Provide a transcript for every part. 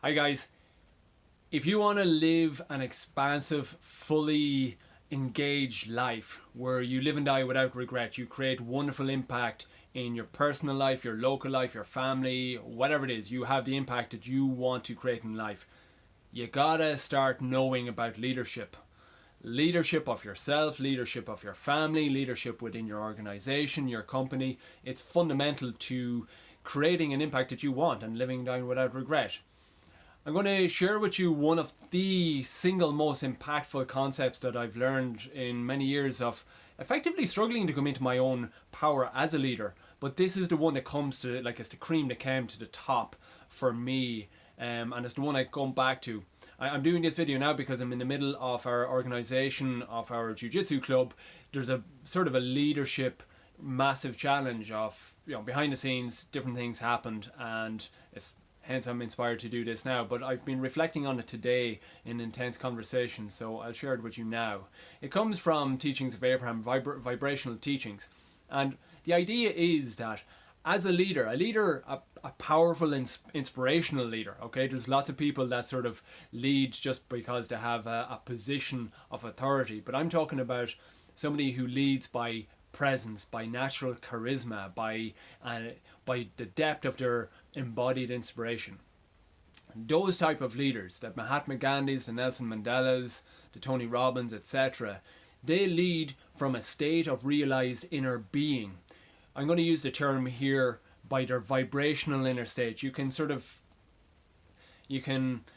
Hi guys, if you want to live an expansive, fully engaged life where you live and die without regret, you create wonderful impact in your personal life, your local life, your family, whatever it is, you have the impact that you want to create in life, you gotta start knowing about leadership. Leadership of yourself, leadership of your family, leadership within your organization, your company. It's fundamental to creating an impact that you want and living down without regret. I'm going to share with you one of the single most impactful concepts that I've learned in many years of effectively struggling to come into my own power as a leader. But this is the one that comes to, like, it's the cream that came to the top for me. And it's the one I come back to. I'm doing this video now because I'm in the middle of our organization of our jiu-jitsu club. There's a sort of a leadership massive challenge of, behind the scenes, different things happened, and hence I'm inspired to do this now. But I've been reflecting on it today in intense conversation, so I'll share it with you now. It comes from Teachings of Abraham, vibrational teachings. And the idea is that as a leader, a powerful, inspirational leader, okay? There's lots of people that sort of lead just because they have a position of authority. But I'm talking about somebody who leads by presence, by natural charisma, by the depth of their embodied inspiration. Those type of leaders, the Mahatma Gandhis, the Nelson Mandelas, the Tony Robbins, etc., they lead from a state of realized inner being. I'm going to use the term here by their vibrational inner state. You can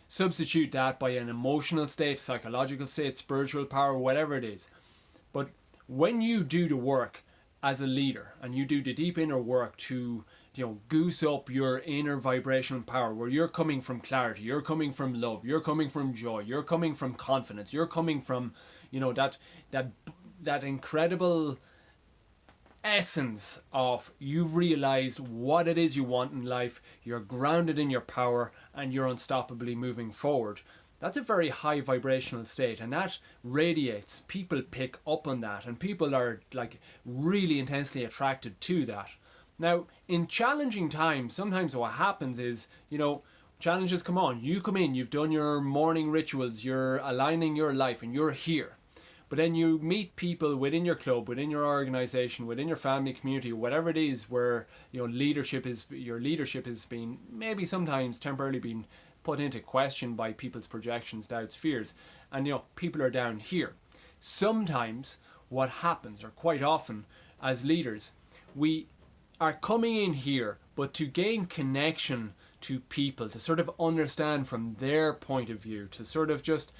substitute that by an emotional state, psychological state, spiritual power, whatever it is. But when you do the work as a leader and you do the deep inner work to goose up your inner vibrational power, where you're coming from clarity, you're coming from love, you're coming from joy, you're coming from confidence, you're coming from that incredible essence of you've realized what it is you want in life, you're grounded in your power, and you're unstoppably moving forward. That's a very high vibrational state, and that radiates. People pick up on that, and people are like really intensely attracted to that. Now, in challenging times, sometimes what happens is, challenges come on. You come in, you've done your morning rituals, you're aligning your life, and you're here. But then you meet people within your club, within your organization, within your family, community, whatever it is, where your leadership is being maybe sometimes temporarily being put into question by people's projections, doubts, fears, and people are down here. Sometimes what happens, or quite often as leaders, we are coming in here, but to gain connection to people, to sort of understand from their point of view, to sort of just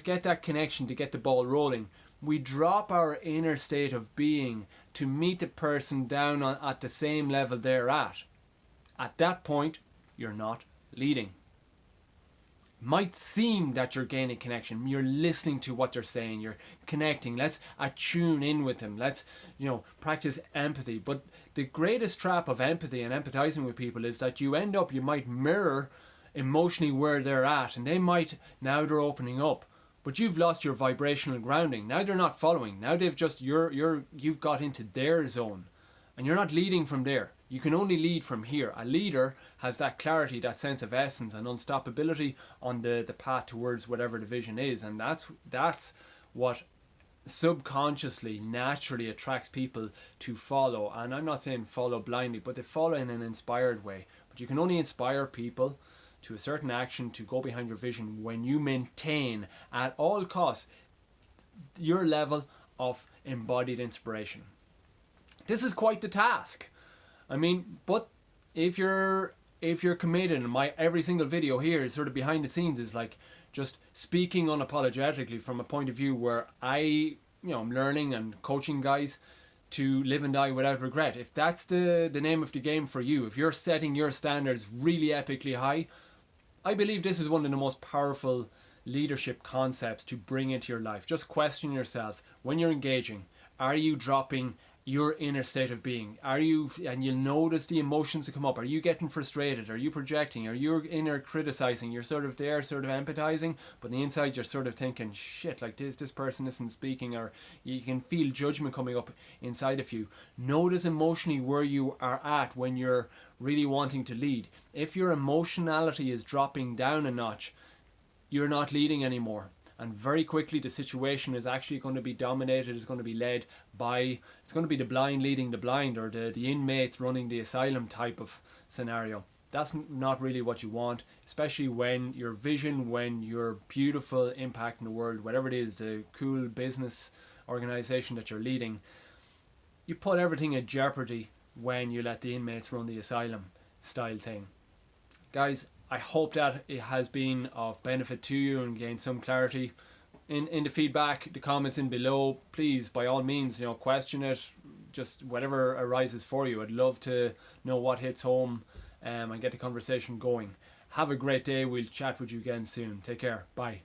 get that connection, to get the ball rolling, we drop our inner state of being to meet the person down at the same level they're at. At that point, you're not leading. It might seem that you're gaining connection, you're listening to what they're saying, you're connecting, let's attune in with them, let's practice empathy. But the greatest trap of empathy and empathizing with people is that you might mirror emotionally where they're at, and now they're opening up, but you've lost your vibrational grounding. Now they're not following. Now they've just you've got into their zone, and you're not leading from there. You can only lead from here. A leader has that clarity, that sense of essence and unstoppability on the path towards whatever the vision is, and that's what subconsciously, naturally attracts people to follow. And I'm not saying follow blindly, but they follow in an inspired way. But you can only inspire people to a certain action, to go behind your vision, when you maintain at all costs your level of embodied inspiration. This is quite the task. But if you're committed, and my every single video here is sort of behind the scenes, is like just speaking unapologetically from a point of view where I'm learning and coaching guys to live and die without regret. If that's the name of the game for you, if you're setting your standards really epically high, I believe this is one of the most powerful leadership concepts to bring into your life. Just question yourself when you're engaging. Are you dropping your inner state of being? And you'll notice the emotions that come up. Are you getting frustrated? Are you projecting? Are you inner criticizing? You're sort of there, sort of empathizing, but on the inside you're sort of thinking, shit, like this person isn't speaking, or you can feel judgment coming up inside of you. Notice emotionally where you are at when you're really wanting to lead. If your emotionality is dropping down a notch, you're not leading anymore. And very quickly the situation is actually going to be dominated, it's going to be led by, it's going to be the blind leading the blind, or the inmates running the asylum type of scenario. That's not really what you want, especially when your vision, when your beautiful impact in the world, whatever it is, the cool business organization that you're leading, you put everything in jeopardy when you let the inmates run the asylum style thing. Guys, I hope that it has been of benefit to you and gained some clarity. In the feedback, the comments in below, please, by all means, question it, just whatever arises for you. I'd love to know what hits home, and get the conversation going. Have a great day. We'll chat with you again soon. Take care. Bye.